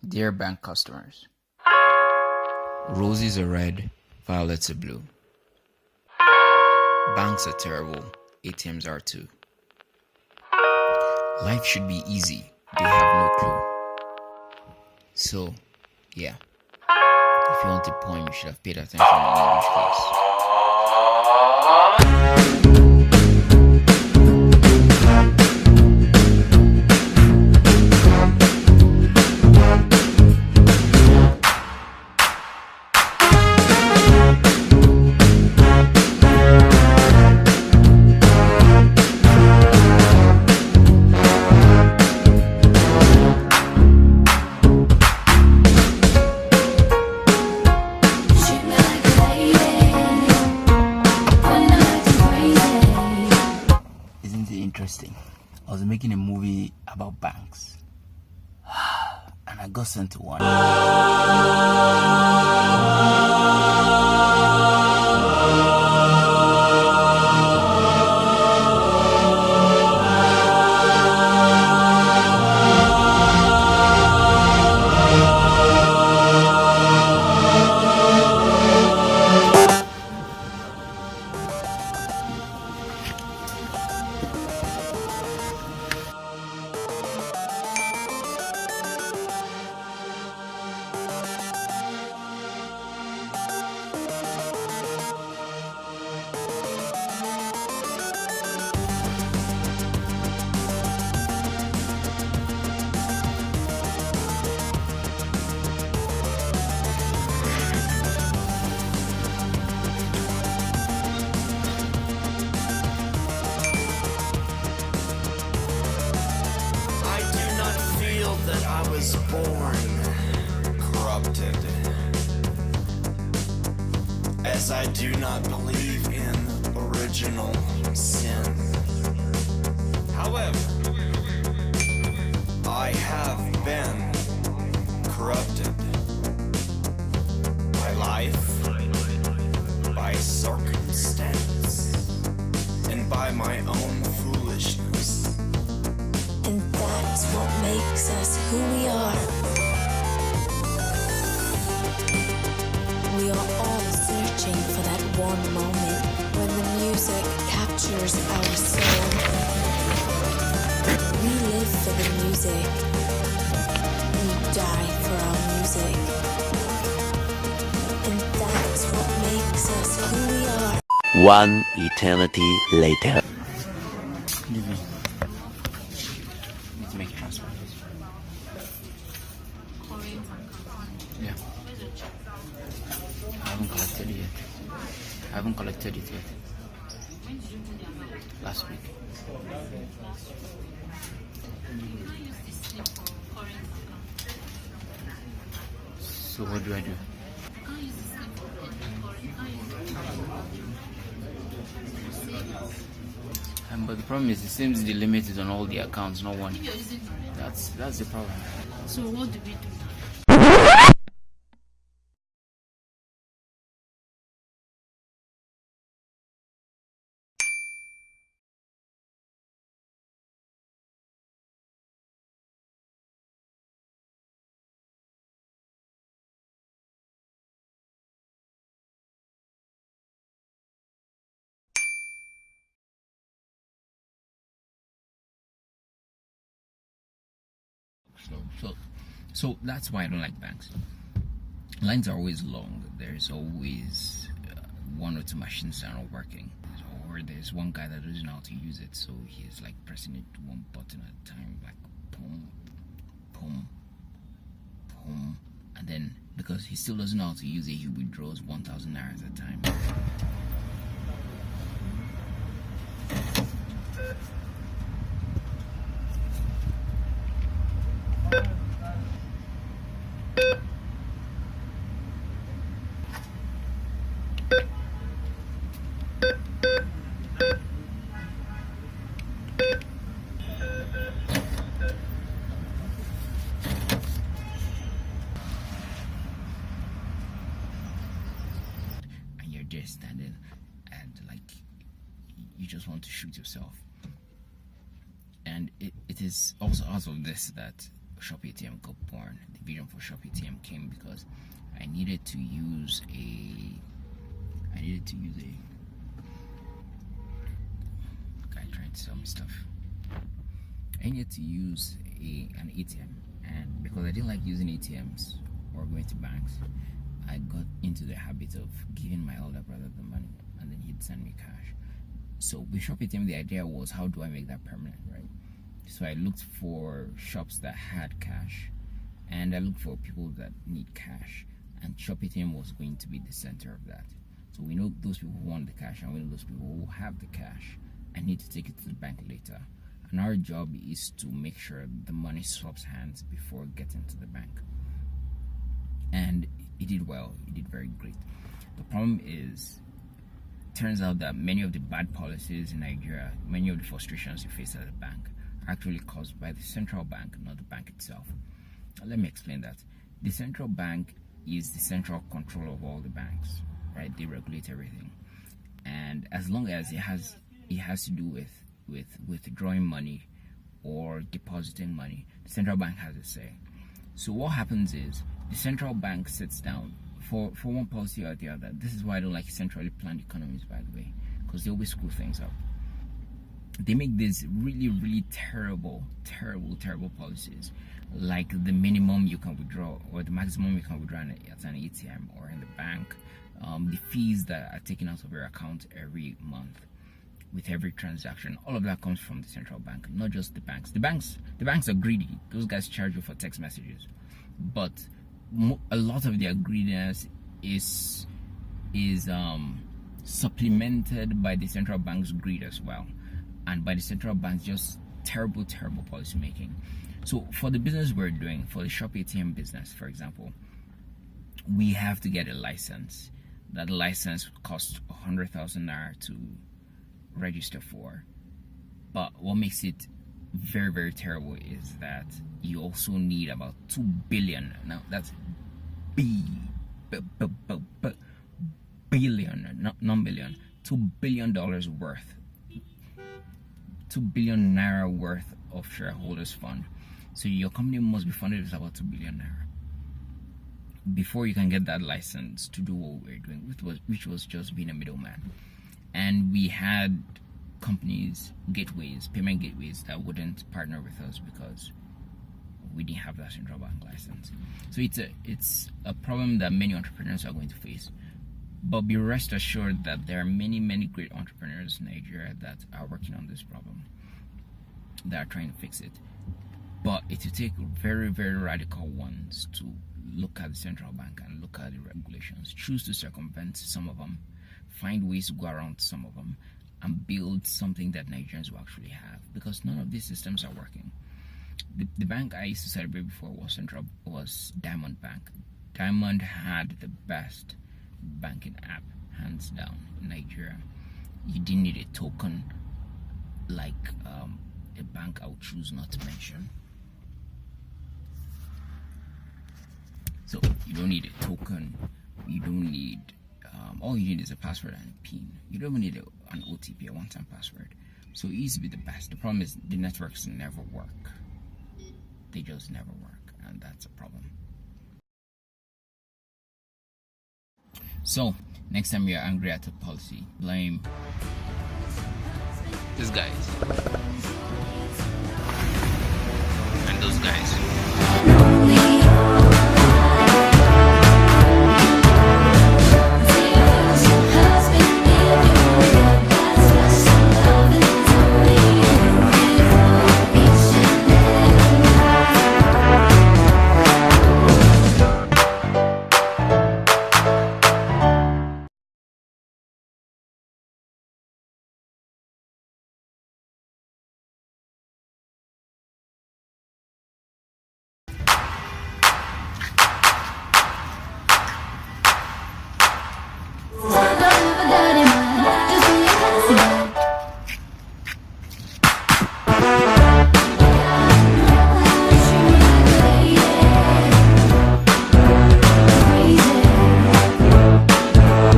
Dear bank customers, roses are red, violets are blue. Banks are terrible, ATMs are too. Life should be easy, they have no clue. So, yeah, if you want a poem, you should have paid attention in English class. Interesting. I was making a movie about banks and I got sent to one. That I was born corrupted, as I do not believe in original sin. However, I have been corrupted by life, by circumstance, and by my own foolishness. And that's what makes us who we are. We are all searching for that one moment when the music captures our soul. We live for the music. We die for our music. And that's what makes us who we are. One eternity later. Leave me. Need to make a transfer. Yeah. I haven't collected it yet. I haven't collected it yet. Last week. So what do I do? But the problem is, it seems the limit is on all the accounts, not one. That's the problem. So what do we do? So that's why I don't like banks. Lines are always long. There's always one or two machines that are not working, or there's one guy that doesn't know how to use it, so he's like pressing it one button at a time, like boom, boom, boom, and then because he still doesn't know how to use it, he withdraws 1,000 naira at a time. Just standing and like you just want to shoot yourself. And it is also out of this that Shop ATM got born. The vision for Shop ATM came because I needed to use a guy trying to sell me stuff. I needed to use an ATM, and because I didn't like using ATMs or going to banks, I got into the habit of giving my older brother the money, and then he'd send me cash. So with Shop ATM, the idea was, how do I make that permanent, right? So I looked for shops that had cash, and I looked for people that need cash, and Shop ATM was going to be the center of that. So we know those people who want the cash, and we know those people who have the cash and need to take it to the bank later. And our job is to make sure the money swaps hands before getting to the bank. And it did well. It did very great. The problem is, turns out that many of the bad policies in Nigeria, many of the frustrations you face at the bank, are actually caused by the central bank, not the bank itself. Let me explain that. The central bank is the central control of all the banks, right? They regulate everything, and as long as it has to do with withdrawing money or depositing money, the central bank has a say. So what happens is, the central bank sits down for one policy or the other. This is why I don't like centrally planned economies, by the way, because they always screw things up. They make these really terrible policies, like the minimum you can withdraw or the maximum you can withdraw at an ATM or in the bank, the fees that are taken out of your account every month with every transaction. All of that comes from the central bank, not just the banks. The banks are greedy. Those guys charge you for text messages, but a lot of their greediness is supplemented by the central bank's greed as well, and by the central bank's just terrible policy making. So for the business we're doing, for the Shop ATM business, for example, we have to get a license. That license costs 100,000 naira to register for. But what makes it very terrible is that you also need about 2 billion. Now that's billion, not non-billion. $2 billion worth, 2 billion naira worth of shareholders fund. So your company must be funded with about 2 billion naira before you can get that license to do what we're doing, which was just being a middleman. And we had companies, payment gateways that wouldn't partner with us because we didn't have that central bank license. So it's a problem that many entrepreneurs are going to face. But be rest assured that there are many great entrepreneurs in Nigeria that are working on this problem, that are trying to fix it. But it will take very radical ones to look at the central bank and look at the regulations, choose to circumvent some of them, find ways to go around some of them, and build something that Nigerians will actually have, because none of these systems are working. The bank I used to celebrate before was Diamond Bank. Diamond had the best banking app, hands down, in Nigeria. You didn't need a token like a bank I would choose not to mention. So you don't need a token, you don't need all you need is a password and a PIN. You don't even need an OTP, a one-time password. So it used to be the best. The problem is the networks never work. They just never work, and that's a problem. So next time you're angry at a policy, blame these guys and those guys.